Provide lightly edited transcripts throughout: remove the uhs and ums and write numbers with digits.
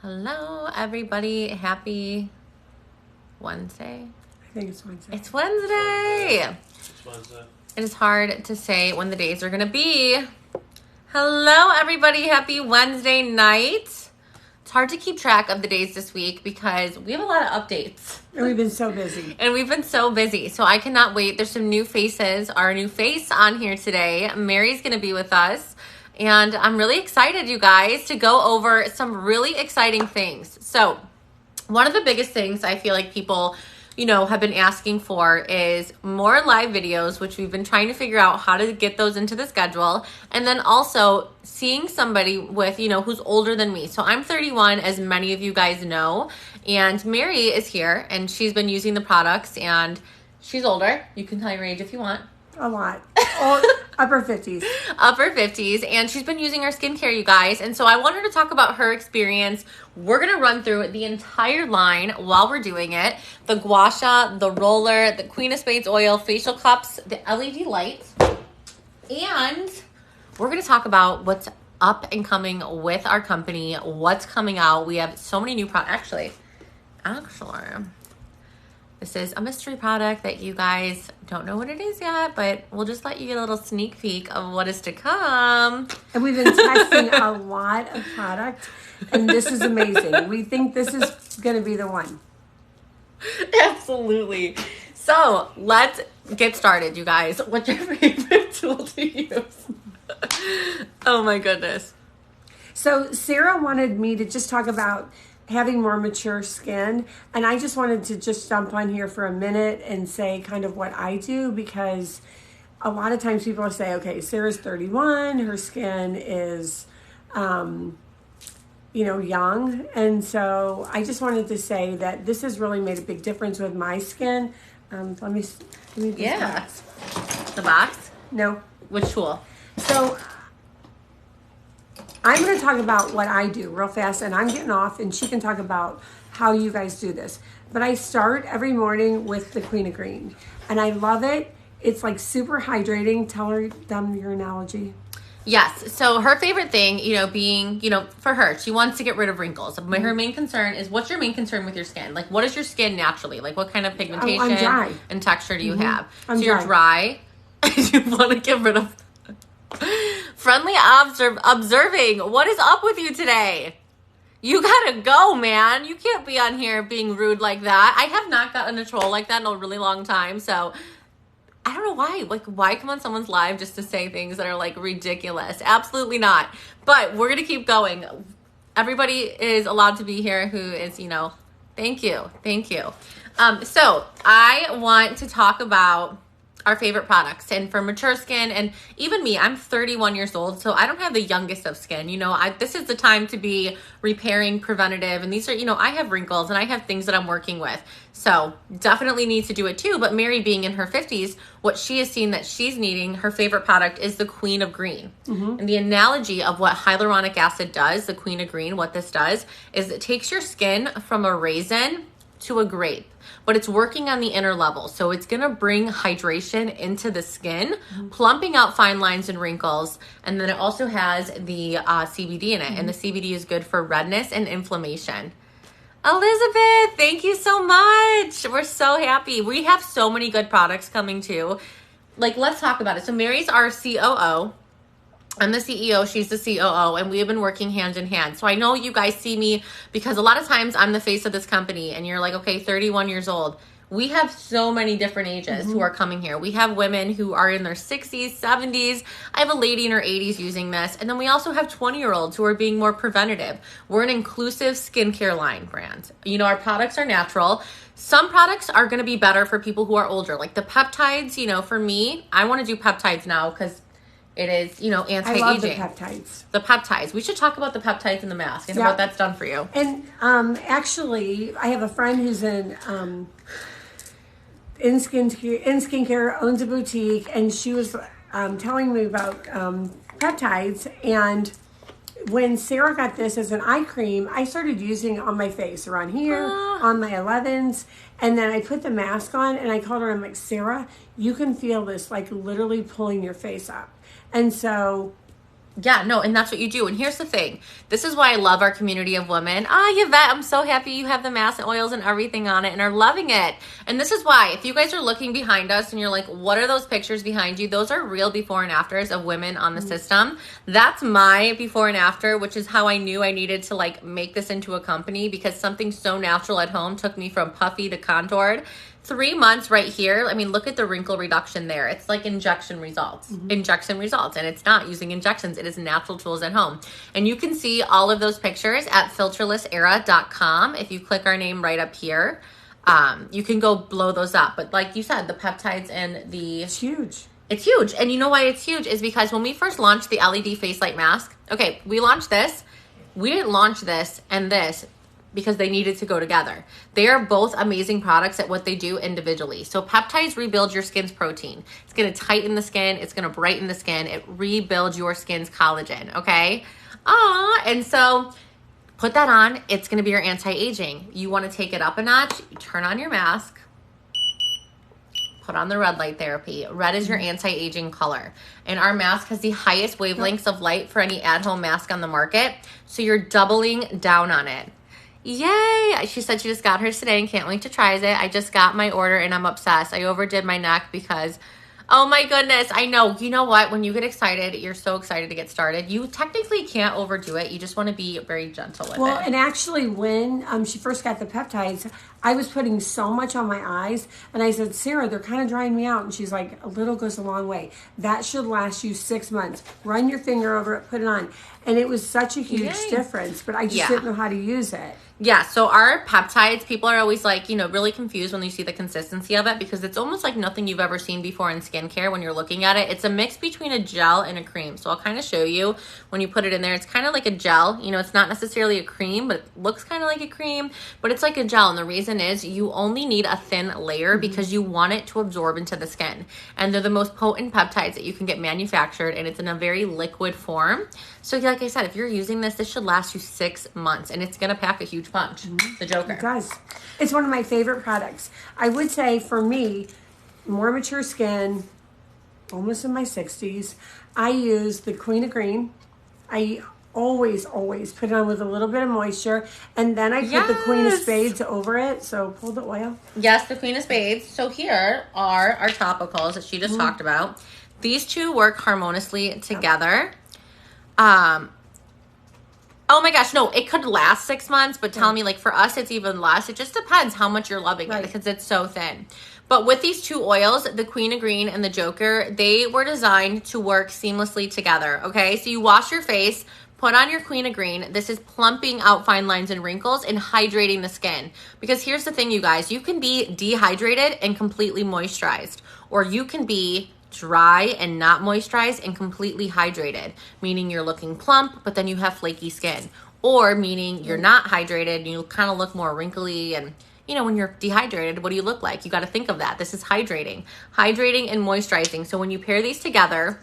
Hello, everybody. Happy Wednesday. I think it's Wednesday. It's Wednesday. It's Wednesday. It is hard to say when the days are going to be. Hello, everybody. Happy Wednesday night. It's hard to keep track of the days this week because we have a lot of updates. And we've been so busy. So I cannot wait. There's some new faces. Our new face on here today. Mary's going to be with us. And I'm really excited, you guys, to go over some really exciting things. So one of the biggest things I feel like people, have been asking for is more live videos, which we've been trying to figure out how to get those into the schedule. And then also seeing somebody with, who's older than me. So I'm 31, as many of you guys know. And Mary is here, and she's been using the products, and she's older. You can tell your age if you want. A lot. Upper 50s. Upper 50s, and she's been using our skincare, you guys. And so I want her to talk about her experience. We're going to run through the entire line while we're doing it. The gua sha, the roller, the Queen of Spades oil, facial cups, the LED lights. And we're going to talk about what's up and coming with our company, what's coming out. We have so many new products. Actually, this is a mystery product that you guys don't know what it is yet, but we'll just let you get a little sneak peek of what is to come. And we've been testing a lot of product, and this is amazing. We think this is going to be the one. Absolutely. So let's get started, you guys. What's your favorite tool to use? Oh my goodness. So Sarah wanted me to just talk about having more mature skin, and I just wanted to just jump on here for a minute and say kind of what I do, because a lot of times people say, okay, Sarah's 31, her skin is young, and so I just wanted to say that this has really made a big difference with my skin. Let me box. The box? No. Which tool? So I'm going to talk about what I do real fast, and I'm getting off, and she can talk about how you guys do this. But I start every morning with the Queen of Green, and I love it. It's like super hydrating. Tell them your analogy. Yes. So her favorite thing, being, for her, she wants to get rid of wrinkles. Her main concern is, what's your main concern with your skin? Like, what is your skin naturally? Like, what kind of pigmentation I'm dry. And texture do you have? I'm You're dry. You want to get rid of... Friendly observing. What is up with you today? You gotta go, man. You can't be on here being rude like that. I have not gotten a troll like that in a really long time, so I don't know why. Like, why come on someone's live just to say things that are like ridiculous? Absolutely not. But we're gonna keep going. Everybody is allowed to be here who is, thank you. So I want to talk about our favorite products, and for mature skin, and even me, I'm 31 years old, so I don't have the youngest of skin. This is the time to be repairing, preventative, and these are, I have wrinkles and I have things that I'm working with, so definitely need to do it too. But Mary, being in her 50s, what she has seen that she's needing, her favorite product is the Queen of Green. And the analogy of what hyaluronic acid does, the Queen of Green, what this does is it takes your skin from a raisin to a grape, but it's working on the inner level. So it's going to bring hydration into the skin, plumping out fine lines and wrinkles. And then it also has the CBD in it. And the CBD is good for redness and inflammation. Elizabeth, thank you so much. We're so happy. We have so many good products coming too. Like, let's talk about it. So Mary's our COO. I'm the CEO, she's the COO, and we have been working hand in hand. So I know you guys see me because a lot of times I'm the face of this company, and you're like, okay, 31 years old. We have so many different ages who are coming here. We have women who are in their 60s, 70s. I have a lady in her 80s using this. And then we also have 20-year-olds who are being more preventative. We're an inclusive skincare line brand. Our products are natural. Some products are going to be better for people who are older. Like the peptides, for me, I want to do peptides now because it is, anti-aging. I love the peptides. The peptides. We should talk about the peptides in the mask and what that's done for you. And actually, I have a friend who's in skincare, owns a boutique, and she was telling me about peptides. And when Sarah got this as an eye cream, I started using it on my face, around here, on my 11s. And then I put the mask on, and I called her, I'm like, Sarah, you can feel this, like, literally pulling your face up. And so Yeah, no, and that's what you do. And here's the thing. This is why I love our community of women. Yvette, I'm so happy you have the mass and oils and everything on it and are loving it. And this is why, if you guys are looking behind us and you're like, what are those pictures behind you? Those are real before and afters of women on the system. That's my before and after, which is how I knew I needed to like make this into a company, because something so natural at home took me from puffy to contoured. 3 months right here. I mean, look at the wrinkle reduction there. It's like injection results. Injection results. And it's not using injections. It is natural tools at home. And you can see all of those pictures at filterlessera.com. If you click our name right up here, you can go blow those up. But like you said, the peptides and the... It's huge. It's huge. And you know why it's huge is because when we first launched the LED face light mask, okay, we launched this. We didn't launch this and this because they needed to go together. They are both amazing products at what they do individually. So peptides rebuild your skin's protein. It's gonna tighten the skin, it's gonna brighten the skin, it rebuilds your skin's collagen, okay? And so put that on, it's gonna be your anti-aging. You wanna take it up a notch, you turn on your mask, put on the red light therapy. Red is your anti-aging color. And our mask has the highest wavelengths of light for any at-home mask on the market. So you're doubling down on it. Yay! She said she just got hers today and can't wait to try it. I just got my order and I'm obsessed. I overdid my neck because, oh my goodness, I know. You know what? When you get excited, you're so excited to get started. You technically can't overdo it. You just want to be very gentle with it. Well, and actually when she first got the peptides, I was putting so much on my eyes, and I said, Sarah, they're kind of drying me out. And she's like, a little goes a long way. That should last you 6 months. Run your finger over it, put it on. And it was such a huge difference, but I just didn't know how to use it. Yeah, so our peptides, people are always like, you know, really confused when you see the consistency of it, because it's almost like nothing you've ever seen before in skincare when you're looking at it. It's a mix between a gel and a cream. So I'll kind of show you when you put it in there. It's kind of like a gel. You know, it's not necessarily a cream, but it looks kind of like a cream, but it's like a gel. And the reason is you only need a thin layer because you want it to absorb into the skin. And they're the most potent peptides that you can get manufactured, and it's in a very liquid form. So like I said, if you're using this should last you 6 months, and it's going to pack a huge punch. The Joker. It does. It's one of my favorite products. I would say for me, more mature skin, almost in my 60s, I use the Queen of Green. I always put it on with a little bit of moisture, and then I put the Queen of Spades over it. So pull the oil. Yes, the Queen of Spades. So here are our topicals that she just talked about. These two work harmoniously together. Oh my gosh, no, it could last 6 months, but tell me, like, for us, it's even less. It just depends how much you're loving it, because it's so thin. But with these two oils, the Queen of Green and the Joker, they were designed to work seamlessly together, okay? So you wash your face, put on your Queen of Green. This is plumping out fine lines and wrinkles and hydrating the skin. Because here's the thing, you guys, you can be dehydrated and completely moisturized, or you can be dry and not moisturized and completely hydrated, meaning you're looking plump, but then you have flaky skin, or meaning you're not hydrated and you kind of look more wrinkly. And you know, when you're dehydrated, what do you look like? You got to think of that. This is hydrating and moisturizing. So when you pair these together,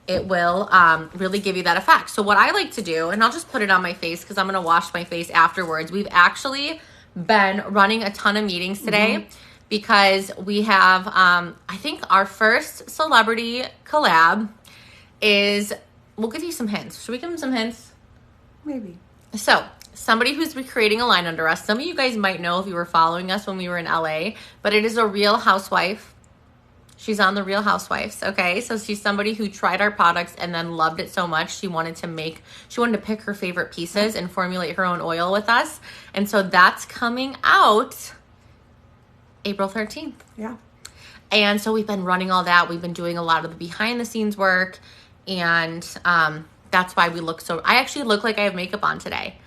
it will really give you that effect. So what I like to do, and I'll just put it on my face because I'm going to wash my face afterwards. We've actually been running a ton of meetings today. Because we have, I think our first celebrity collab is, we'll give you some hints. Should we give them some hints? Maybe. So, somebody who's recreating a line under us. Some of you guys might know if you were following us when we were in LA, but it is a Real Housewife. She's on the Real Housewives, okay? So she's somebody who tried our products and then loved it so much she wanted to pick her favorite pieces and formulate her own oil with us. And so that's coming out April 13th. Yeah. And so we've been running all that. We've been doing a lot of the behind the scenes work. And that's why we look so... I actually look like I have makeup on today.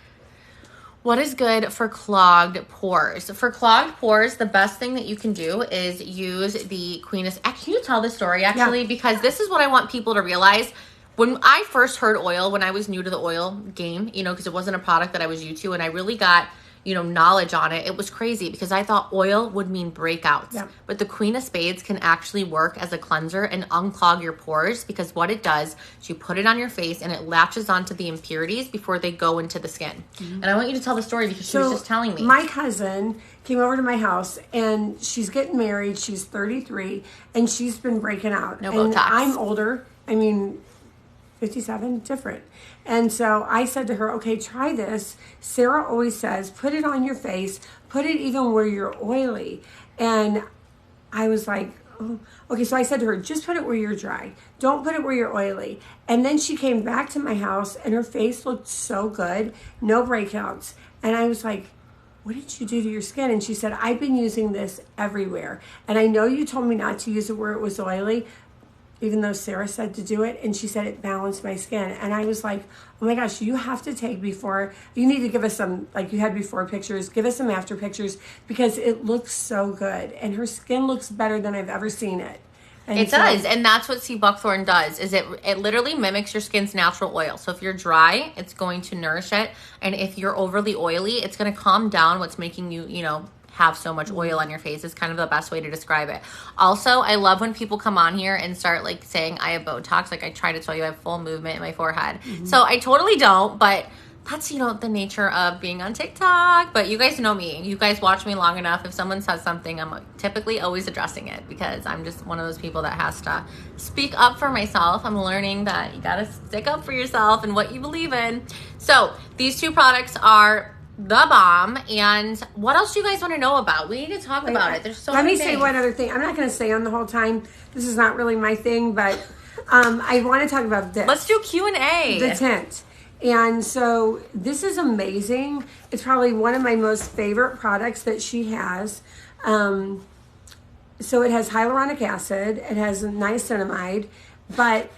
What is good for clogged pores? For clogged pores, the best thing that you can do is use the Queen of... Can you tell the story, actually? Yeah. Because this is what I want people to realize. When I first heard oil, when I was new to the oil game, you know, because it wasn't a product that I was used to, and I really got... knowledge on it. It was crazy because I thought oil would mean breakouts. Yeah. But the Queen of Spades can actually work as a cleanser and unclog your pores, because what it does is you put it on your face and it latches onto the impurities before they go into the skin. And I want you to tell the story because she was just telling me. My cousin came over to my house and she's getting married. She's 33 and she's been breaking out. No Botox. I'm older. I mean, 57 different. And so I said to her, okay, try this. Sarah always says, put it on your face, put it even where you're oily. And I was like, oh. Okay, so I said to her, just put it where you're dry. Don't put it where you're oily. And then she came back to my house and her face looked so good, no breakouts. And I was like, what did you do to your skin? And she said, I've been using this everywhere. And I know you told me not to use it where it was oily, even though Sarah said to do it. And she said it balanced my skin. And I was like, oh my gosh, you have to take before. You need to give us some, like you had before pictures, give us some after pictures because it looks so good. And her skin looks better than I've ever seen it. And it does, and that's what sea buckthorn does. Is it literally mimics your skin's natural oil. So if you're dry, it's going to nourish it, and if you're overly oily, it's going to calm down what's making you, have so much oil on your face. Is kind of the best way to describe it. Also, I love when people come on here and start like saying I have Botox. Like I try to tell you I have full movement in my forehead. So I totally don't, but that's, the nature of being on TikTok. But you guys know me. You guys watch me long enough. If someone says something, I'm typically always addressing it because I'm just one of those people that has to speak up for myself. I'm learning that you got to stick up for yourself and what you believe in. So these two products are the bomb. And what else do you guys want to know about? We need to talk about it. There's so many things. Let me say one other thing. I'm not going to stay on the whole time. This is not really my thing, but I want to talk about this. Let's do Q&A. The tint. And so this is amazing. It's probably one of my most favorite products that she has. So it has hyaluronic acid. It has niacinamide. But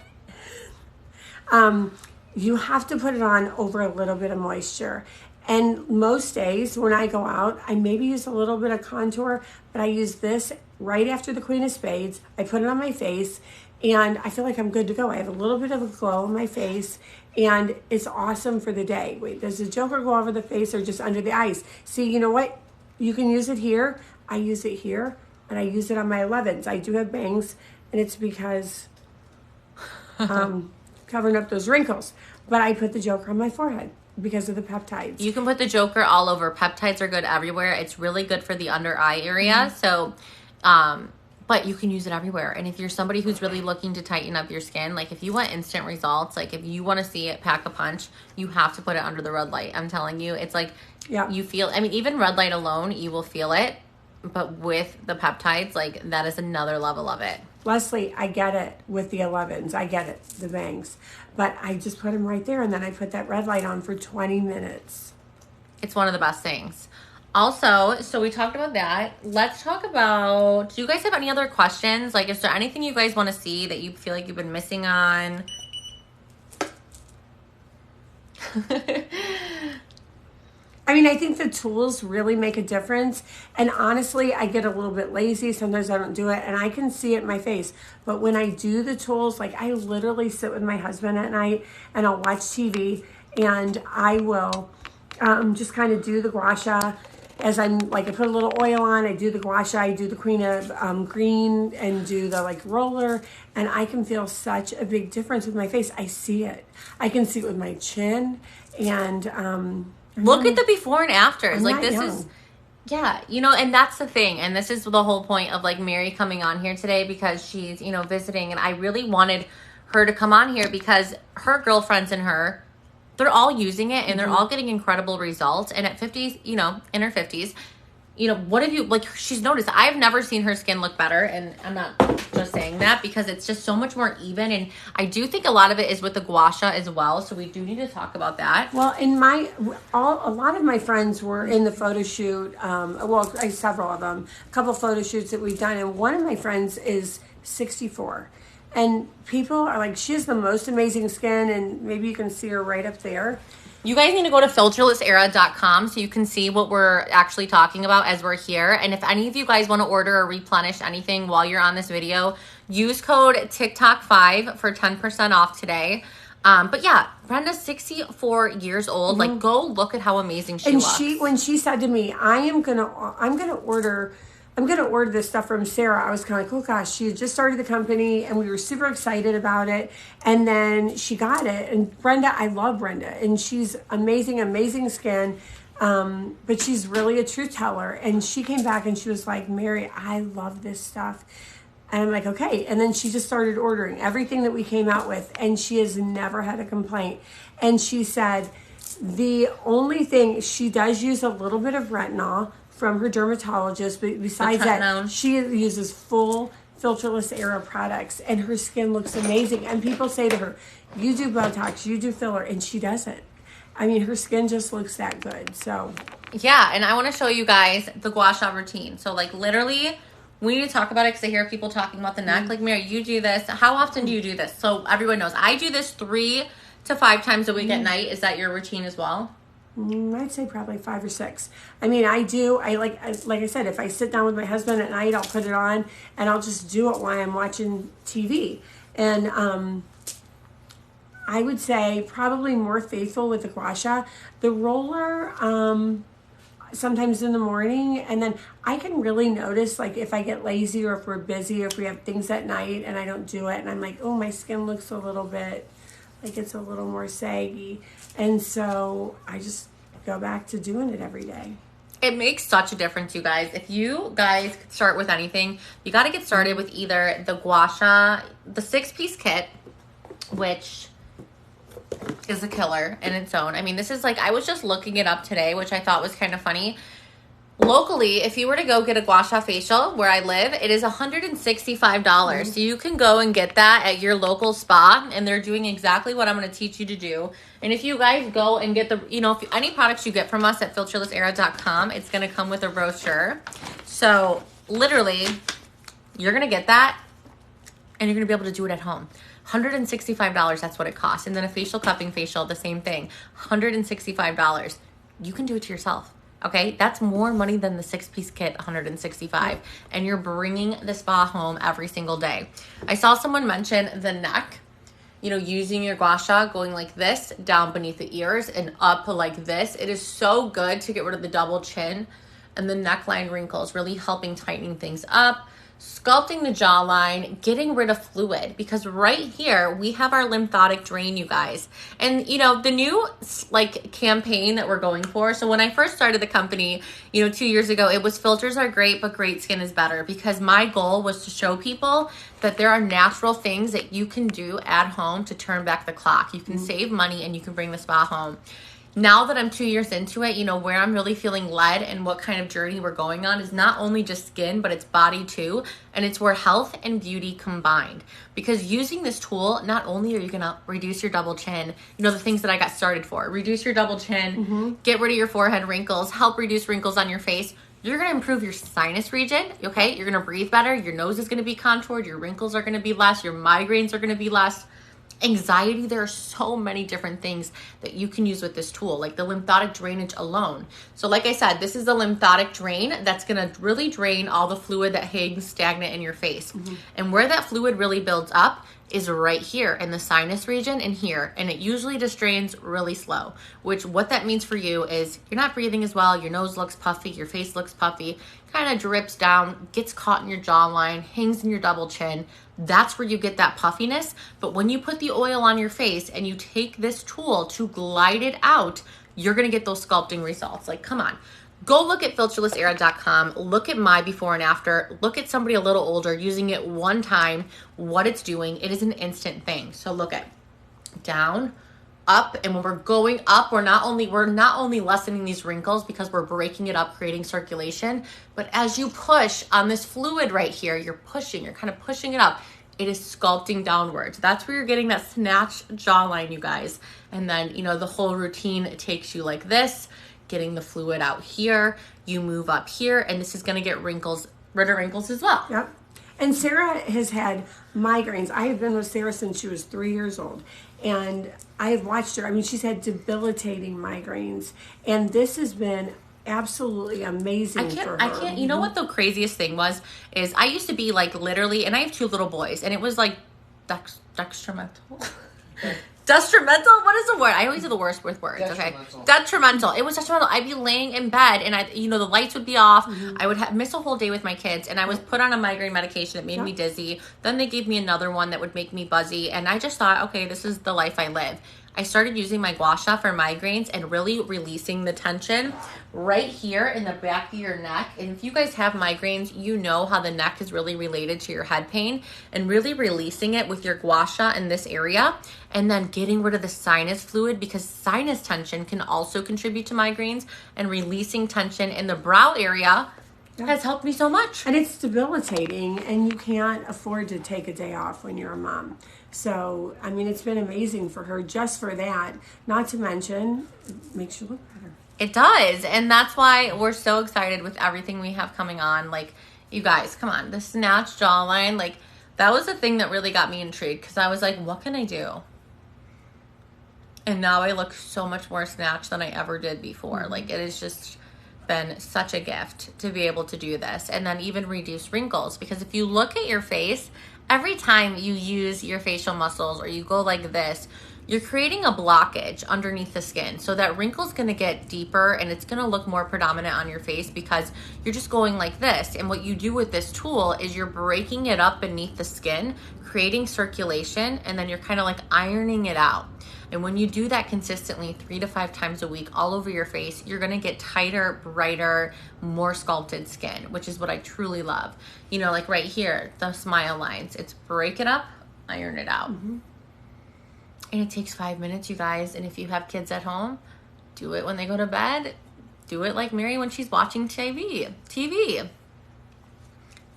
you have to put it on over a little bit of moisture. And most days when I go out, I maybe use a little bit of contour, but I use this right after the Queen of Spades. I put it on my face and I feel like I'm good to go. I have a little bit of a glow on my face and it's awesome for the day. Wait, does the Joker go over the face or just under the eyes? See, you know what? You can use it here. I use it here and I use it on my 11s. I do have bangs and it's because covering up those wrinkles. But I put the Joker on my forehead because of the peptides. You can put the Joker all over. Peptides are good everywhere. It's really good for the under eye area. So, but you can use it everywhere. And if you're somebody who's really looking to tighten up your skin, like if you want instant results, like if you want to see it pack a punch, you have to put it under the red light. I'm telling you, it's like you feel, even red light alone, you will feel it. But with the peptides, like that is another level of it. Leslie, I get it with the 11s. I get it, the bangs. But I just put them right there and then I put that red light on for 20 minutes. It's one of the best things. Also, so we talked about that. Let's talk about, do you guys have any other questions? Like, is there anything you guys want to see that you feel like you've been missing on? I think the tools really make a difference. And honestly, I get a little bit lazy. Sometimes I don't do it and I can see it in my face. But when I do the tools, like I literally sit with my husband at night and I'll watch TV and I will just kind of do the gua sha. As I'm like, I put a little oil on, I do the gua sha, I do the Queen of Green and do the like roller. And I can feel such a big difference with my face. I see it. I can see it with my chin and, look at the before and afters. Like this young. is, yeah, and that's the thing. And this is the whole point of like Mary coming on here today because she's, visiting. And I really wanted her to come on here because her girlfriends and her, they're all using it and they're all getting incredible results. And at 50s, in her 50s, what have you, like she's noticed, I've never seen her skin look better. And I'm not just saying that because it's just so much more even. And I do think a lot of it is with the gua sha as well. So we do need to talk about that. Well, a lot of my friends were in the photo shoot. Several of them, a couple photo shoots that we've done. And one of my friends is 64. And people are like, she has the most amazing skin. And maybe you can see her right up there. You guys need to go to filterlessera.com so you can see what we're actually talking about as we're here. And if any of you guys want to order or replenish anything while you're on this video, use code TikTok5 for 10% off today. But yeah, Brenda's 64 years old. Like, go look at how amazing she looks. And when she said to me, I'm gonna order this stuff from Sarah, I was kind of like, oh gosh, she had just started the company and we were super excited about it. And then she got it. And Brenda, I love Brenda. And she's amazing, amazing skin. But she's really a truth teller. And she came back and she was like, Mary, I love this stuff. And I'm like, okay. And then she just started ordering everything that we came out with, and she has never had a complaint. And she said the only thing, she does use a little bit of retinol from her dermatologist, but besides that, she uses full filterless era products, and her skin looks amazing. And people say to her, you do Botox, you do filler, and she doesn't. I mean, her skin just looks that good. So yeah, and I want to show you guys the gua sha routine. So like literally, we need to talk about it because I hear people talking about the neck. Like, Mary, you do this. How often do you do this? So everyone knows. I do this 3 to 5 times a week at night. Is that your routine as well? I'd say probably 5 or 6. I mean, like I said, if I sit down with my husband at night, I'll put it on and I'll just do it while I'm watching TV. And I would say probably more faithful with the gua sha. The roller, sometimes in the morning, and then I can really notice like if I get lazy or if we're busy or if we have things at night and I don't do it and I'm like, oh, my skin looks a little bit like it's a little more saggy, and so I just go back to doing it every day. It makes such a difference, you guys. If you guys could start with anything, you got to get started with either the gua sha, the 6-piece kit, which is a killer in its own. I mean, this is like, I was just looking it up today, which I thought was kind of funny. Locally, if you were to go get a gua sha facial where I live, it is $165. So you can go and get that at your local spa, and they're doing exactly what I'm going to teach you to do. And if you guys go and get the, if any products you get from us at filterlessera.com, it's going to come with a brochure. So literally, you're going to get that, and you're going to be able to do it at home. $165, that's what it costs. And then a facial cupping facial, the same thing, $165. You can do it to yourself. Okay, that's more money than the 6-piece kit, $165, and you're bringing the spa home every single day. I saw someone mention the neck, using your gua sha, going like this, down beneath the ears and up like this. It is so good to get rid of the double chin and the neckline wrinkles, really helping tightening things up, sculpting the jawline, getting rid of fluid, because right here we have our lymphatic drain, you guys. And the new campaign that we're going for. So when I first started the company, 2 years ago, it was filters are great, but great skin is better, because my goal was to show people that there are natural things that you can do at home to turn back the clock. You can save money and you can bring the spa home. Now that I'm 2 years into it, where I'm really feeling led and what kind of journey we're going on is not only just skin, but it's body too. And it's where health and beauty combined. Because using this tool, not only are you going to reduce your double chin, the things that I got started for, reduce your double chin, get rid of your forehead wrinkles, help reduce wrinkles on your face. You're going to improve your sinus region, okay? You're going to breathe better. Your nose is going to be contoured. Your wrinkles are going to be less. Your migraines are going to be less. Anxiety, there are so many different things that you can use with this tool, like the lymphatic drainage alone. So like I said, this is the lymphatic drain that's going to really drain all the fluid that hangs stagnant in your face. And where that fluid really builds up is right here in the sinus region and here. And it usually just drains really slow, which what that means for you is you're not breathing as well. Your nose looks puffy. Your face looks puffy, kind of drips down, gets caught in your jawline, hangs in your double chin. That's where you get that puffiness. But when you put the oil on your face and you take this tool to glide it out, you're going to get those sculpting results. Like, come on. Go look at filterlessera.com. Look at my before and after. Look at somebody a little older using it one time, what it's doing. It is an instant thing. So look at down, up, and when we're going up, we're not only lessening these wrinkles because we're breaking it up, creating circulation, but as you push on this fluid right here, you're kind of pushing it up. It is sculpting downwards. That's where you're getting that snatched jawline, you guys. And then, the whole routine takes you like this, getting the fluid out here. You move up here, and this is going to get rid of wrinkles as well. Yep. And Sarah has had migraines. I have been with Sarah since she was 3 years old. And I have watched her. I mean, she's had debilitating migraines. And this has been absolutely amazing for her. I can't. You know what the craziest thing was? Is I used to be like literally, and I have 2 little boys, and it was like detrimental. Detrimental? What is the word? I always do the worst with words. Okay, detrimental. It was detrimental. I'd be laying in bed, and the lights would be off. I would miss a whole day with my kids, and I was put on a migraine medication that made me dizzy. Then they gave me another one that would make me buzzy, and I just thought, okay, this is the life I live. I started using my gua sha for migraines and really releasing the tension right here in the back of your neck. And if you guys have migraines, you know how the neck is really related to your head pain, and really releasing it with your gua sha in this area, and then getting rid of the sinus fluid, because sinus tension can also contribute to migraines, and releasing tension in the brow area has helped me so much. And it's debilitating, and you can't afford to take a day off when you're a mom. So, I mean, it's been amazing for her just for that. Not to mention, it makes you look better. It does. And that's why we're so excited with everything we have coming on. Like, you guys, come on, the snatch jawline, like, that was the thing that really got me intrigued, because I was like, what can I do? And now I look so much more snatched than I ever did before. Like, it has just been such a gift to be able to do this. And then even reduce wrinkles, because if you look at your face, every time you use your facial muscles or you go like this, you're creating a blockage underneath the skin. So that wrinkle's gonna get deeper and it's gonna look more predominant on your face because you're just going like this. And what you do with this tool is you're breaking it up beneath the skin, creating circulation, and then you're kind of like ironing it out. And when you do that consistently 3 to 5 times a week all over your face, you're gonna get tighter, brighter, more sculpted skin, which is what I truly love. You know, like right here, the smile lines, it's break it up, iron it out. Mm-hmm. And it takes 5 minutes, you guys. And if you have kids at home, do it when they go to bed. Do it like Mary when she's watching TV.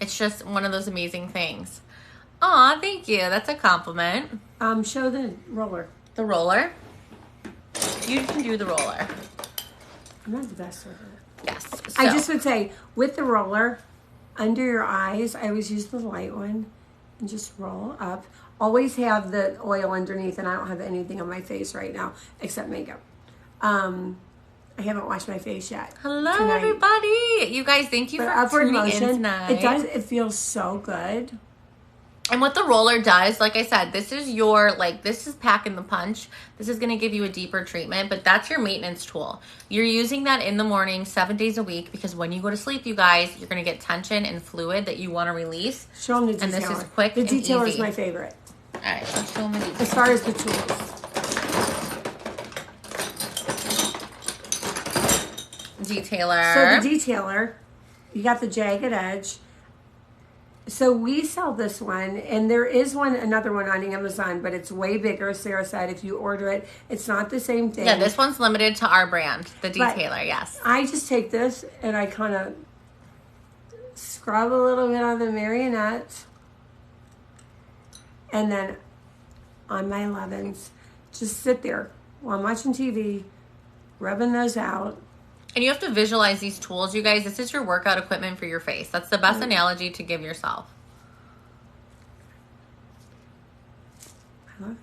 It's just one of those amazing things. Aw, thank you. That's a compliment. Show the roller. The roller. You can do the roller. I'm not the best with it. Yes. I just would say, with the roller, under your eyes, I always use the light one and just roll up. Always have the oil underneath, and I don't have anything on my face right now except makeup. I haven't washed my face yet. Hello, tonight. everybody. You guys, thank you for upward tuning motion, in tonight. It feels so good. And what the roller does, like I said, this is packing the punch. This is going to give you a deeper treatment, but that's your maintenance tool. You're using that in the morning 7 days a week, because when you go to sleep, you guys, you're going to get tension and fluid that you want to release. Show them the detailer. And this is quick and easy. The detailer is my favorite. All right, let's show them the detailer. As far as the tools. Detailer. So the detailer, you got the jagged edge. So we sell this one, and there is another one on Amazon, but it's way bigger. Sarah said if you order it, it's not the same thing. Yeah, this one's limited to our brand, the detailer, yes. I just take this and I kind of scrub a little bit on the marionette, and then on my 11s, just sit there while I'm watching TV, rubbing those out. And you have to visualize these tools, you guys. This is your workout equipment for your face. That's the best analogy to give yourself. I love it.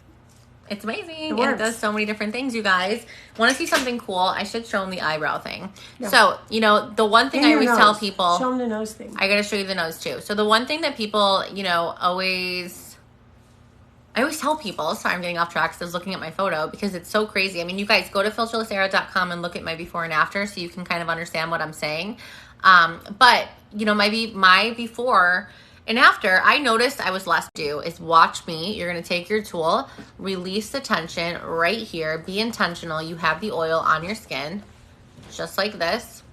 It's amazing. It It does so many different things, you guys. Want to see something cool? I should show them the eyebrow thing. Yeah. So, you know, the one thing I always tell people... Show them the nose thing. I got to show you the nose, too. So the one thing that people, you know, I always tell people, sorry, I'm getting off track because I was looking at my photo because it's so crazy. I mean, you guys go to philchillisera.com and look at my before and after so you can kind of understand what I'm saying. But, you know, my before and after, I noticed I was less do is watch me. You're going to take your tool, release the tension right here. Be intentional. You have the oil on your skin, just like this.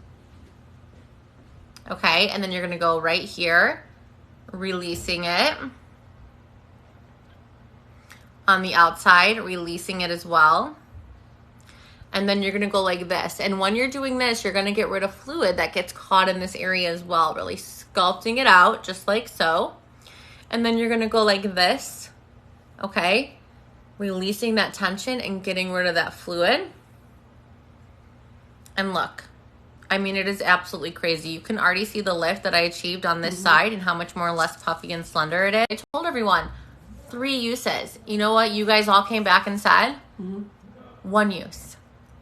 Okay, and then you're going to go right here, releasing it. On the outside, releasing it as well. And then you're going to go like this. And when you're doing this, you're going to get rid of fluid that gets caught in this area as well. Really sculpting it out, just like so. And then you're going to go like this. Okay? Releasing that tension and getting rid of that fluid. And look. I mean, it is absolutely crazy. You can already see the lift that I achieved on this side and how much more less puffy and slender it is. I told everyone, 3 uses. You know what? You guys all came back and said, 1 use.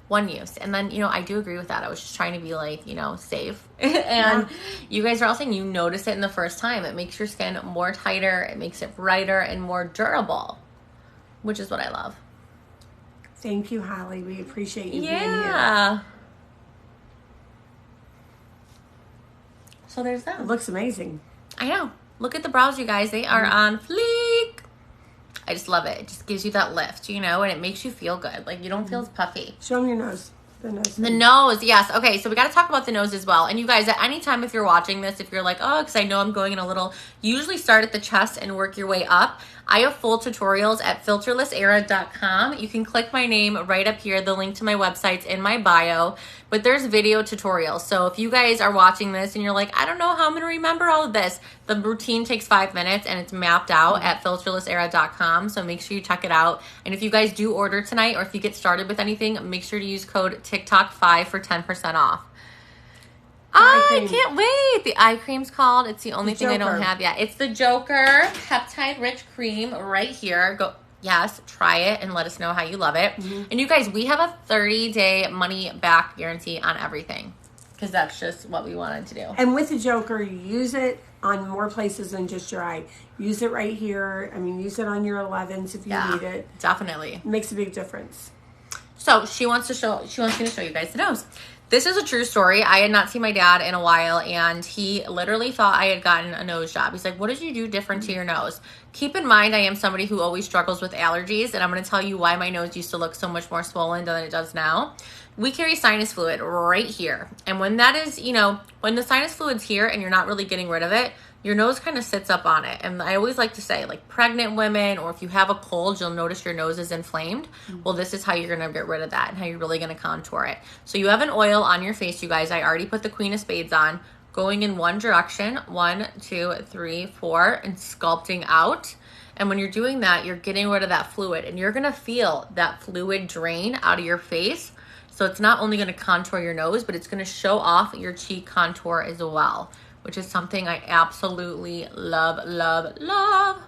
1 use. And then, you know, I do agree with that. I was just trying to be like, you know, safe. And you guys are all saying you notice it in the first time. It makes your skin more tighter. It makes it brighter and more durable, which is what I love. Thank you, Holly. We appreciate you being here. Yeah. So there's that. It looks amazing. I know. Look at the brows, you guys. They are on fleek. I just love it. It just gives you that lift, you know, and it makes you feel good. Like, you don't feel as puffy. Show them your nose. The nose. The nose, yes. Okay, so we got to talk about the nose as well. And you guys, at any time if you're watching this, if you're like, oh, because I know I'm going in a little, usually start at the chest and work your way up. I have full tutorials at filterlessera.com. You can click my name right up here. The link to my website's in my bio, but there's video tutorials. So if you guys are watching this and you're like, I don't know how I'm going to remember all of this, the routine takes 5 minutes and it's mapped out at filterlessera.com. So make sure you check it out. And if you guys do order tonight or if you get started with anything, make sure to use code TikTok5 for 10% off. I can't wait. The eye cream's called. It's the only thing I don't have yet. It's the Joker Peptide Rich Cream right here. Go, yes, try it and let us know how you love it. And you guys, we have a 30-day money back guarantee on everything because that's just what we wanted to do. And with the Joker, you use it on more places than just your eye. Use it right here. I mean, use it on your 11s if you need it. Definitely. It makes a big difference. So she wants me to show you guys the nose. This is a true story. I had not seen my dad in a while, and he literally thought I had gotten a nose job. He's like, what did you do different to your nose? Keep in mind, I am somebody who always struggles with allergies, and I'm going to tell you why my nose used to look so much more swollen than it does now. We carry sinus fluid right here. And when that is, you know, when the sinus fluid's here and you're not really getting rid of it, your nose kind of sits up on it. And I always like to say, like, pregnant women, or if you have a cold, you'll notice your nose is inflamed. Well, this is how you're going to get rid of that and how you're really going to contour it. So you have an oil on your face, you guys. I already put the Queen of Spades on, going in one direction, 1, 2, 3, 4, and sculpting out. And when you're doing that, you're getting rid of that fluid, and you're going to feel that fluid drain out of your face. So it's not only going to contour your nose, but it's going to show off your cheek contour as well, which is something I absolutely love, love, love.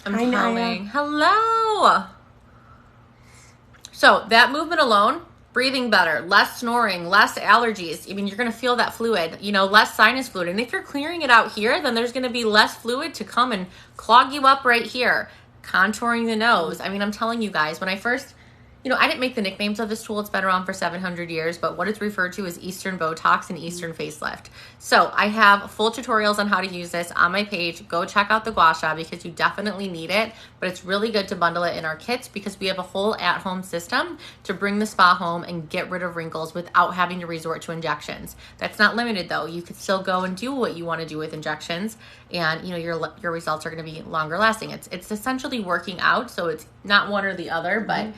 I'm telling. Hello. So that movement alone, breathing better, less snoring, less allergies. I mean, you're going to feel that fluid, you know, less sinus fluid. And if you're clearing it out here, then there's going to be less fluid to come and clog you up right here. Contouring the nose. I mean, I'm telling you guys, when I first... You know, I didn't make the nicknames of this tool. It's been around for 700 years, but what it's referred to is Eastern Botox and Eastern Facelift. So I have full tutorials on how to use this on my page. Go check out the Gua Sha because you definitely need it, but it's really good to bundle it in our kits because we have a whole at-home system to bring the spa home and get rid of wrinkles without having to resort to injections. That's not limited though. You could still go and do what you want to do with injections, and you know your results are going to be longer lasting. It's essentially working out, so it's not one or the other, but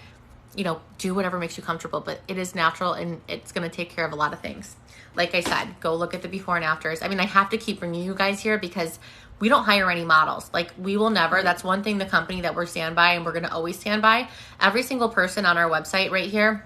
you know, do whatever makes you comfortable, but it is natural and it's going to take care of a lot of things. Like I said, go look at the before and afters. I mean, I have to keep bringing you guys here because we don't hire any models. Like, we will never. That's one thing, the company that we're stand by, and we're going to always stand by. Every single person on our website right here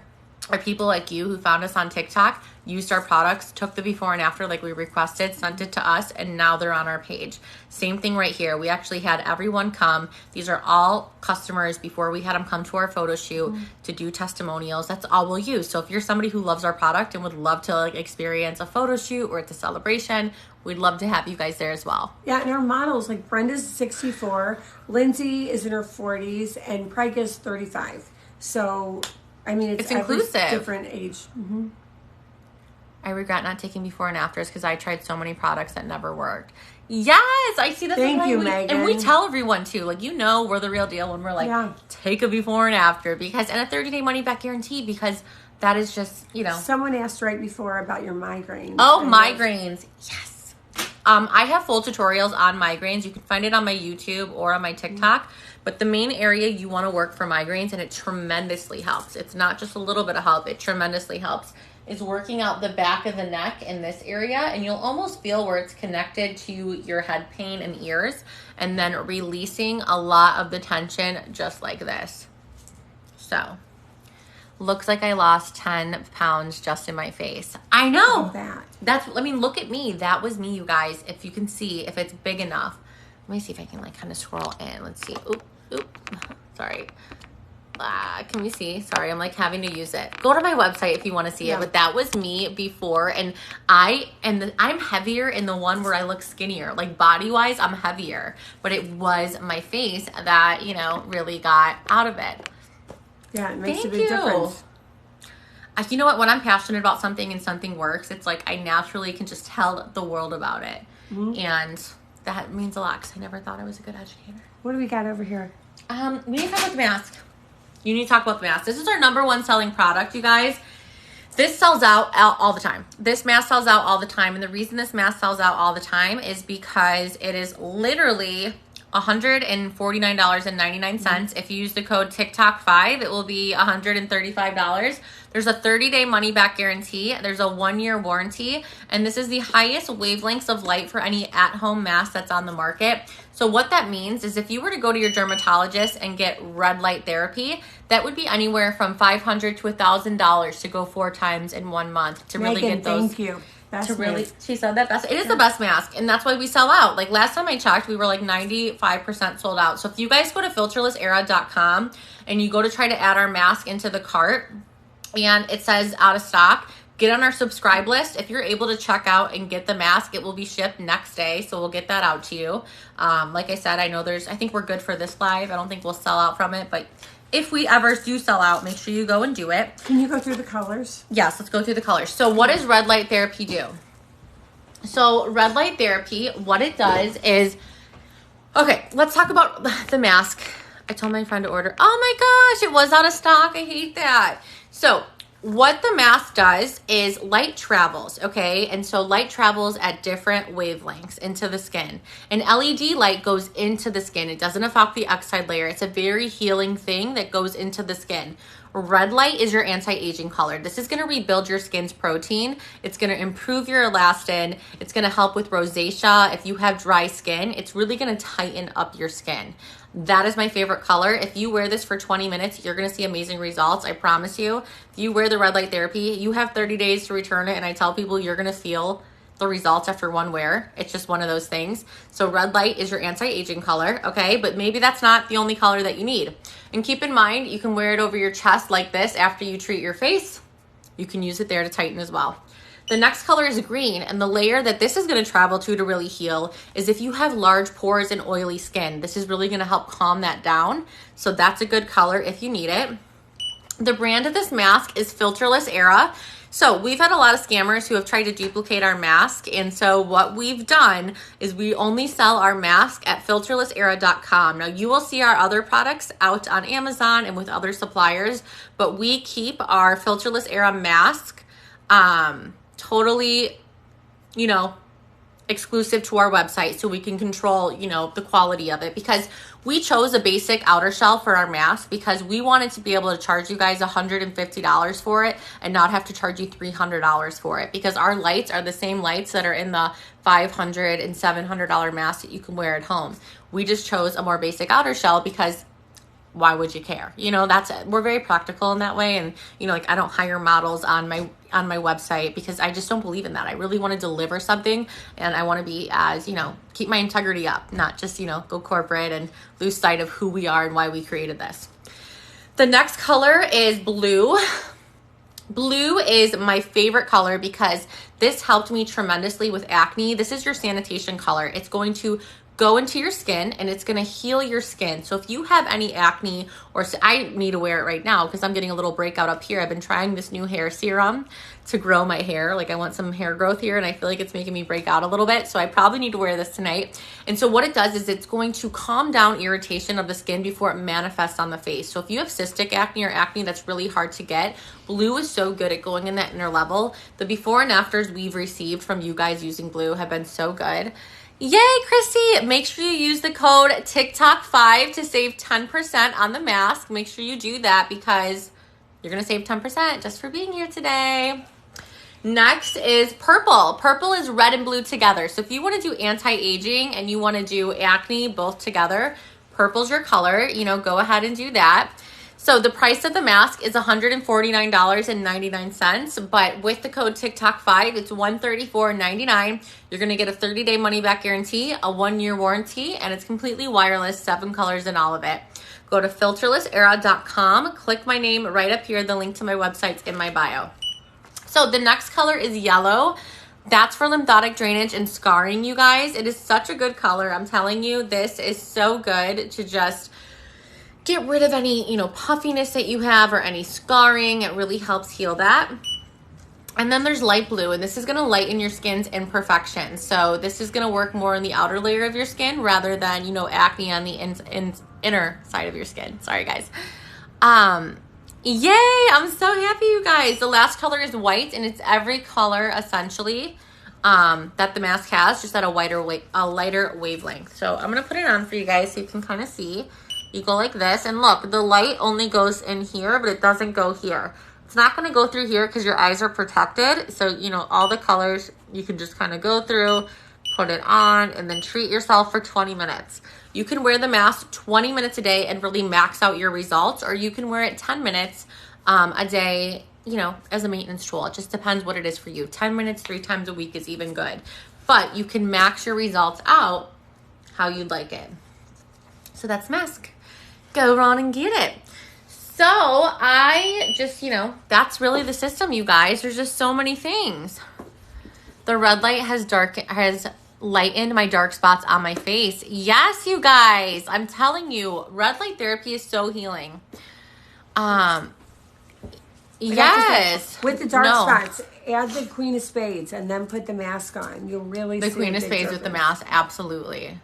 are people like you who found us on TikTok, used our products, took the before and after like we requested, sent it to us, and now they're on our page. Same thing right here. We actually had everyone come. These are all customers before we had them come to our photo shoot to do testimonials. That's all we'll use. So if you're somebody who loves our product and would love to like experience a photo shoot or it's a celebration, we'd love to have you guys there as well. Yeah, and our models, like Brenda's 64, Lindsay is in her 40s, and Pryke is 35. So, I mean, it's inclusive. Different age. I regret not taking before and afters because I tried so many products that never worked. Yes, I see. That's Thank you, Megan. And we tell everyone too, like, you know, we're the real deal when we're like, take a before and after, because, and a 30-day money back guarantee, because that is just, you know. Someone asked right before about your migraines. Oh, migraines. Yes. I have full tutorials on migraines. You can find it on my YouTube or on my TikTok. But the main area you want to work for migraines, and it tremendously helps. It's not just a little bit of help. It tremendously helps. Is working out the back of the neck in this area, and you'll almost feel where it's connected to your head pain and ears, and then releasing a lot of the tension just like this. So, looks like I lost 10 pounds just in my face. I know. I mean, look at me. That was me, you guys. If you can see, if it's big enough. Let me see if I can like kind of scroll in. Let's see. Oop. Sorry. Can we see? Sorry, I'm like having to use it. Go to my website if you want to see it. But that was me before, and I'm heavier in the one where I look skinnier. Like body wise, I'm heavier, but it was my face that, you know, really got out of it. Yeah, it makes a big difference. You know what? When I'm passionate about something and something works, it's like I naturally can just tell the world about it. And That means a lot because I never thought I was a good educator. What do we got over here? We need to talk about the mask. You need to talk about the mask. This is our #1 selling product, you guys. This sells out all the time. This mask sells out all the time. And the reason this mask sells out all the time is because it is literally $149.99. If you use the code TikTok5, it will be $135. There's a 30-day money-back guarantee. There's a 1-year warranty. And this is the highest wavelengths of light for any at-home mask that's on the market. So what that means is if you were to go to your dermatologist and get red light therapy, that would be anywhere from $500 to $1,000 to go 4 times in 1 month to really Megan, get those. thank you. Best To really, mask. she said that best. It is the best mask, and that's why we sell out. Like last time I checked, we were like 95% sold out. So if you guys go to filterlessera.com and you go to try to add our mask into the cart, and it says out of stock, get on our subscribe list. If you're able to check out and get the mask, it will be shipped next day. So we'll get that out to you. Like I said, I think we're good for this live. I don't think we'll sell out from it, but if we ever do sell out, make sure you go and do it. Can you go through the colors? Yes, let's go through the colors. So what does red light therapy do? So red light therapy, what it does is, okay, let's talk about the mask. I told my friend to order. Oh my gosh, it was out of stock. I hate that. So what the mask does is light travels, okay? And so light travels at different wavelengths into the skin. And LED light goes into the skin. It doesn't affect the outside layer. It's a very healing thing that goes into the skin. Red light is your anti-aging color. This is going to rebuild your skin's protein. It's going to improve your elastin. It's going to help with rosacea. If you have dry skin, it's really going to tighten up your skin. That is my favorite color. If you wear this for 20 minutes, you're going to see amazing results. I promise you. If you wear the red light therapy, you have 30 days to return it. And I tell people you're going to feel the results after one wear. It's just one of those things. So red light is your anti-aging color, okay? But maybe that's not the only color that you need. And keep in mind, you can wear it over your chest like this after you treat your face. You can use it there to tighten as well. The next color is green, and the layer that this is going to travel to really heal is if you have large pores and oily skin. This is really going to help calm that down. So that's a good color if you need it. The brand of this mask is Filterless Era. So we've had a lot of scammers who have tried to duplicate our mask. And so what we've done is we only sell our mask at filterlessera.com. Now you will see our other products out on Amazon and with other suppliers, but we keep our Filterless Era mask totally, exclusive to our website so we can control, the quality of it, because we chose a basic outer shell for our mask because we wanted to be able to charge you guys $150 for it and not have to charge you $300 for it, because our lights are the same lights that are in the $500 and $700 masks that you can wear at home. We just chose a more basic outer shell because why would you care? We're very practical in that way. And, I don't hire models on my website because I just don't believe in that. I really want to deliver something, and I want to be as, keep my integrity up, not just, go corporate and lose sight of who we are and why we created this. The next color is blue. Blue is my favorite color because this helped me tremendously with acne. This is your sanitation color. It's going to go into your skin and it's going to heal your skin. So if you have any acne, or I need to wear it right now because I'm getting a little breakout up here. I've been trying this new hair serum to grow my hair. Like I want some hair growth here and I feel like it's making me break out a little bit. So I probably need to wear this tonight. And so what it does is it's going to calm down irritation of the skin before it manifests on the face. So if you have cystic acne or acne that's really hard to get, blue is so good at going in that inner level. The before and afters we've received from you guys using blue have been so good. Yay, Chrissy! Make sure you use the code TikTok5 to save 10% on the mask. Make sure you do that because you're going to save 10% just for being here today. Next is purple. Purple is red and blue together. So if you want to do anti-aging and you want to do acne both together, purple's your color. Go ahead and do that. So the price of the mask is $149.99, but with the code TikTok5, it's $134.99. You're going to get a 30-day money-back guarantee, a 1-year warranty, and it's completely wireless, 7 colors in all of it. Go to filterlessera.com, click my name right up here. The link to my website's in my bio. So the next color is yellow. That's for lymphatic drainage and scarring, you guys. It is such a good color. I'm telling you, this is so good to just get rid of any, puffiness that you have or any scarring. It really helps heal that. And then there's light blue, and this is going to lighten your skin's imperfections. So this is going to work more in the outer layer of your skin rather than, you know, acne on the inner side of your skin. Sorry, guys. Yay! I'm so happy, you guys. The last color is white, and it's every color, essentially, that the mask has, just at a lighter wavelength. So I'm going to put it on for you guys so you can kind of see. You go like this, and look, the light only goes in here, but it doesn't go here. It's not going to go through here because your eyes are protected. So, you know, all the colors you can just kind of go through, put it on, and then treat yourself for 20 minutes. You can wear the mask 20 minutes a day and really max out your results, or you can wear it 10 minutes a day, you know, as a maintenance tool. It just depends what it is for you. 10 minutes 3 times a week is even good. But you can max your results out how you'd like it. So that's mask. Go on and get it. So I just, you know, that's really the system, you guys. There's just so many things. The red light has lightened my dark spots on my face. Yes, you guys. I'm telling you, red light therapy is so healing. Yes. With the dark spots, add the Queen of Spades and then put the mask on. You'll really see the Queen of Spades with the mask. Absolutely.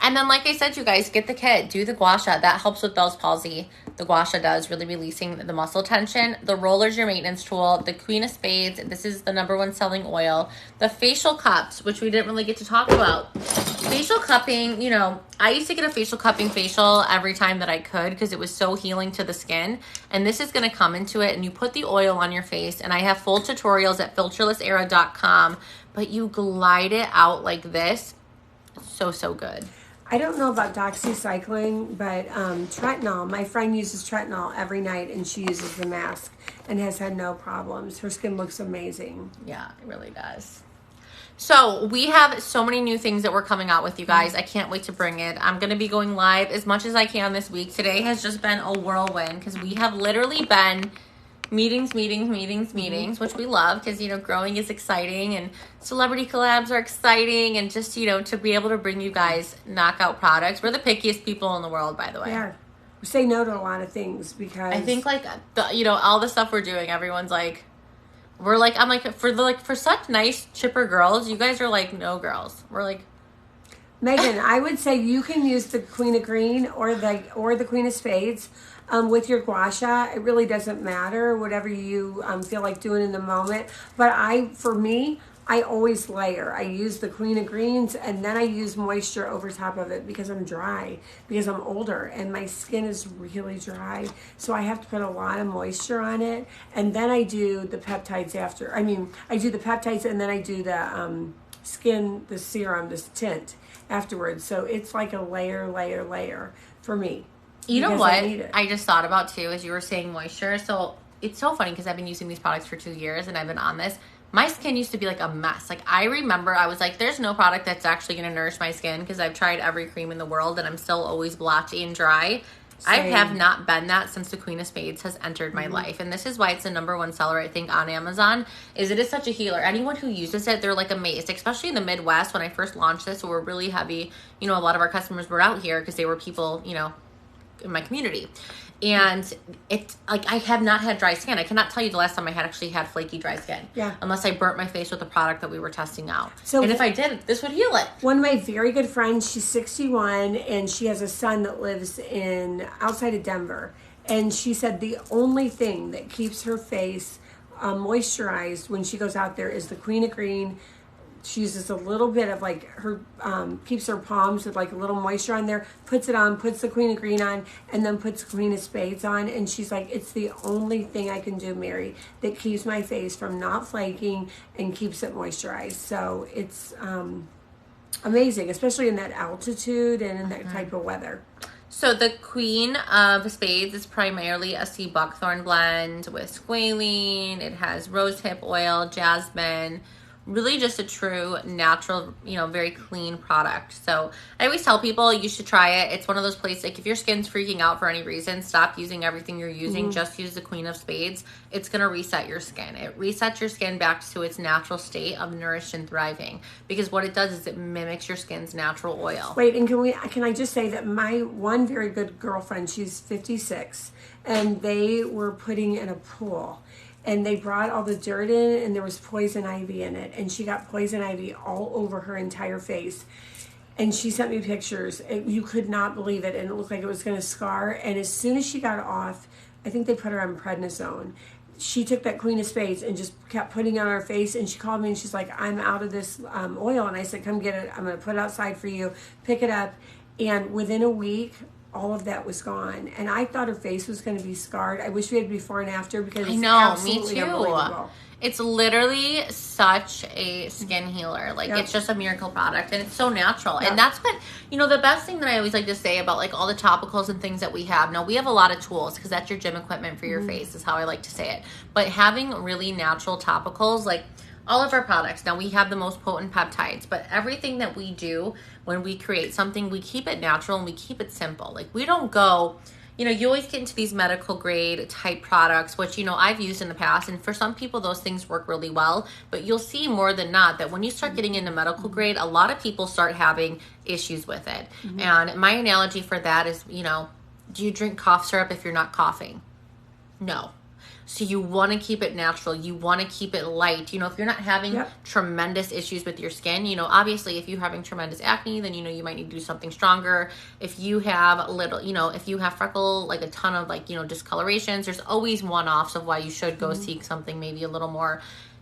And then, like I said, you guys, get the kit. Do the gua sha. That helps with Bell's palsy. The gua sha does, really releasing the muscle tension. The roller's your maintenance tool. The Queen of Spades. This is the #1 selling oil. The facial cups, which we didn't really get to talk about. Facial cupping, you know, I used to get a facial cupping facial every time that I could because it was so healing to the skin. And this is going to come into it, and you put the oil on your face. And I have full tutorials at filterlessera.com. But you glide it out like this. So, so good. I don't know about doxycycline, but tretinool. My friend uses tretinool every night, and she uses the mask and has had no problems. Her skin looks amazing. Yeah, it really does. So we have so many new things that we're coming out with, you guys. I can't wait to bring it. I'm going to be going live as much as I can this week. Today has just been a whirlwind because we have literally been meetings, which we love because, you know, growing is exciting and celebrity collabs are exciting, and just, you know, to be able to bring you guys knockout products. We're the pickiest people in the world, by the way. Yeah. We say no to a lot of things because I think, like, you know, all the stuff we're doing, everyone's like, I'm like, for such nice, chipper girls, you guys are like no girls. We're like, Megan, I would say you can use the Queen of Green or the Queen of Spades with your gua sha. It really doesn't matter, whatever you feel like doing in the moment. But for me, I always layer. I use the Queen of Greens, and then I use moisture over top of it because I'm dry, because I'm older, and my skin is really dry. So I have to put a lot of moisture on it, and then I do the peptides after. I do the peptides, and then I do the the serum, this tint afterwards. So it's like a layer for me. You know what I just thought about too, as you were saying moisture. So it's so funny because I've been using these products for 2 years and I've been on this. My skin used to be like a mess. Like, I remember I was like, there's no product that's actually going to nourish my skin because I've tried every cream in the world and I'm still always blotchy and dry. Same. I have not been that since the Queen of Spades has entered my life. And this is why it's the #1 seller, I think, on Amazon, is it is such a healer. Anyone who uses it, they're like amazed, especially in the Midwest. When I first launched this, so we're really heavy. You know, a lot of our customers were out here because they were people, you know, in my community. And it's like, I have not had dry skin. I cannot tell you the last time I actually had flaky dry skin. Yeah. Unless I burnt my face with a product that we were testing out. So, and if I did, this would heal it. One of my very good friends, she's 61, and she has a son that lives outside of Denver. And she said the only thing that keeps her face moisturized when she goes out there is the Queen of Green. She uses a little bit of like her, keeps her palms with like a little moisture on there, puts it on, puts the Queen of Green on, and then puts Queen of Spades on. And she's like, it's the only thing I can do, Mary, that keeps my face from not flaking and keeps it moisturized. So it's amazing, especially in that altitude and in that type of weather. So the Queen of Spades is primarily a sea buckthorn blend with squalene. It has rosehip oil, jasmine, really just a true natural, you know, very clean product. So I always tell people you should try it. It's one of those places, like if your skin's freaking out for any reason, stop using everything you're using. Just use the Queen of Spades. It's going to reset your skin. It resets your skin back to its natural state of nourished and thriving, because what it does is it mimics your skin's natural oil. Wait, and can I just say that my one very good girlfriend, she's 56, and they were putting in a pool. and they brought all the dirt in, and there was poison ivy in it, and she got poison ivy all over her entire face. And she sent me pictures. You could not believe it, and it looked like it was going to scar. And as soon as she got off, I think they put her on prednisone. She took that Queen of Spades and just kept putting it on her face. And she called me and she's like, I'm out of this oil. And I said, come get it. I'm going to put it outside for you. Pick it up. And within a week, all of that was gone. And I thought her face was going to be scarred. I wish we had before and after, because I it's know, absolutely me too. unbelievable. It's literally such a skin healer. Like, Yep. it's just a miracle product, and it's so natural. Yep. And that's what, the best thing that I always like to say about, like, all the topicals and things that we have. Now, we have a lot of tools, because that's your gym equipment for your face, is how I like to say it. But having really natural topicals, like, all of our products, now we have the most potent peptides, but everything that we do when we create something, we keep it natural and we keep it simple. Like, we don't go... you always get into these medical grade type products, which, I've used in the past. And for some people, those things work really well. But you'll see more than not that when you start getting into medical grade, a lot of people start having issues with it. Mm-hmm. And my analogy for that is, do you drink cough syrup if you're not coughing? No. So you want to keep it natural. You want to keep it light. If you're not having Yep. tremendous issues with your skin, obviously if you're having tremendous acne, then, you might need to do something stronger. If you have if you have freckle, like a ton of discolorations, there's always one-offs of why you should go seek something maybe a little more,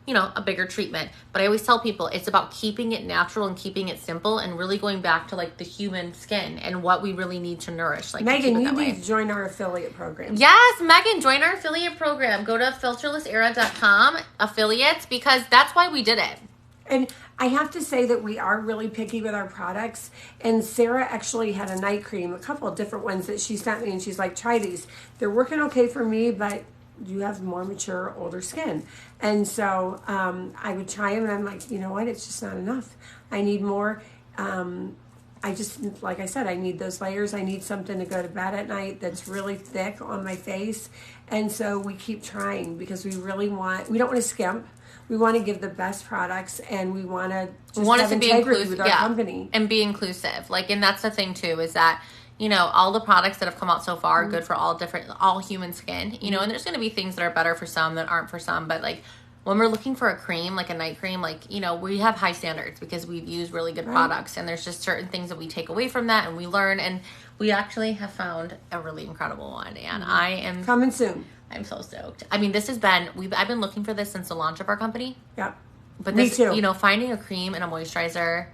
a bigger treatment. But I always tell people it's about keeping it natural and keeping it simple and really going back to like the human skin and what we really need to nourish. Like, Megan, you need to join our affiliate program. Yes, Megan, join our affiliate program. Go to filterlessera.com, affiliates, because that's why we did it. And I have to say that we are really picky with our products. And Sarah actually had a night cream, a couple of different ones that she sent me, and she's like, try these. They're working okay for me, but you have more mature, older skin. And so I would try them, and I'm like, you know what? It's just not enough. I need more. I just, like I said, I need those layers. I need something to go to bed at night that's really thick on my face. And so we keep trying, because we don't want to skimp. We want to give the best products, and we want to just have integrity with our company. And be inclusive. Like, and that's the thing too, is that, all the products that have come out so far are good for all human skin, and there's going to be things that are better for some that aren't for some. But like, when we're looking for a cream, like a night cream, like, we have high standards because we've used really good products, and there's just certain things that we take away from that and we learn, and we actually have found a really incredible one, and I am coming soon. I'm so stoked. I mean, this has been, I've been looking for this since the launch of our company. Yep. But Me this, too. Finding a cream and a moisturizer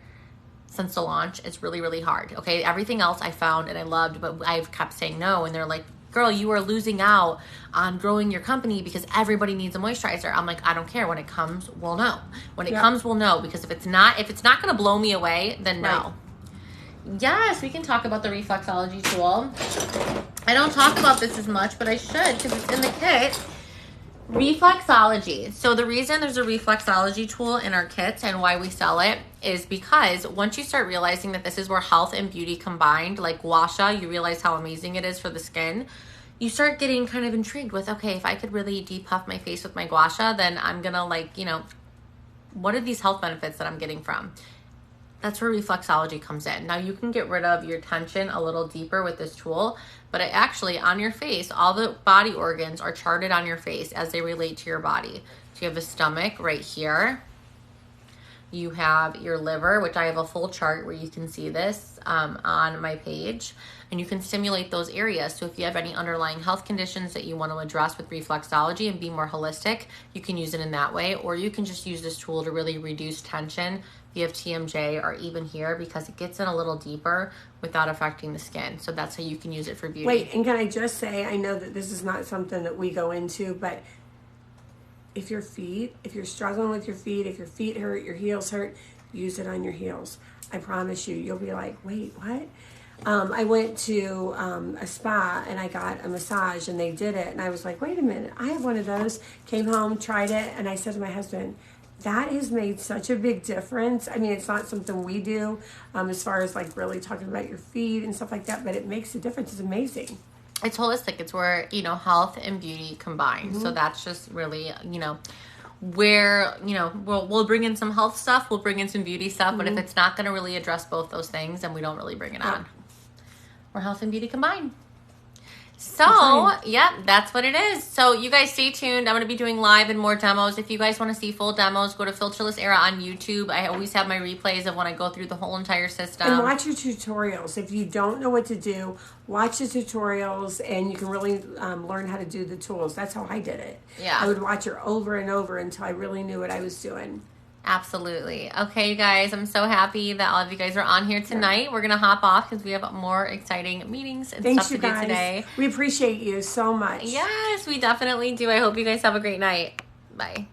since the launch is really, really hard. Okay. Everything else I found and I loved, but I've kept saying no. And they're like, girl, you are losing out on growing your company because everybody needs a moisturizer. I'm like, I don't care. When it comes, we'll know. When it comes, we'll know. Because if it's not going to blow me away, then no. Right. Yes, we can talk about the reflexology tool. I don't talk about this as much, but I should, because it's in the kit. Reflexology. So the reason there's a reflexology tool in our kits and why we sell it is because once you start realizing that this is where health and beauty combined, like gua sha, you realize how amazing it is for the skin. You start getting kind of intrigued with, okay, if I could really depuff my face with my gua sha, then I'm going to what are these health benefits that I'm getting from? That's where reflexology comes in. Now, you can get rid of your tension a little deeper with this tool, but it actually, on your face, all the body organs are charted on your face as they relate to your body. So you have the stomach right here. You have your liver, which I have a full chart where you can see this on my page. And you can stimulate those areas. So if you have any underlying health conditions that you want to address with reflexology and be more holistic, you can use it in that way. Or you can just use this tool to really reduce tension if you have TMJ or even here, because it gets in a little deeper without affecting the skin. So that's how you can use it for beauty. Wait, and can I just say, I know that this is not something that we go into, but if you're struggling with your feet, if your feet hurt, your heels hurt, use it on your heels. I promise you, you'll be like, wait, what? I went to a spa and I got a massage and they did it. And I was like, wait a minute, I have one of those. Came home, tried it, and I said to my husband, that has made such a big difference. I mean, it's not something we do as far as like really talking about your feet and stuff like that, but it makes a difference. It's amazing. It's holistic. It's where, health and beauty combine. Mm-hmm. So that's just really, where, we'll bring in some health stuff, we'll bring in some beauty stuff, mm-hmm. but if it's not going to really address both those things, then we don't really bring it on. Where health and beauty combine. So, fine. yep, that's what it is. So, you guys stay tuned. I'm going to be doing live and more demos. If you guys want to see full demos, go to Filterless Era on YouTube. I always have my replays of when I go through the whole entire system. And watch your tutorials. If you don't know what to do, watch the tutorials and you can really learn how to do the tools. That's how I did it. Yeah. I would watch her over and over until I really knew what I was doing. Absolutely. Okay, you guys, I'm so happy that all of you guys are on here tonight. We're going to hop off because we have more exciting meetings and Thanks, stuff you to do guys. today. We appreciate you so much. Yes, we definitely do. I hope you guys have a great night. Bye.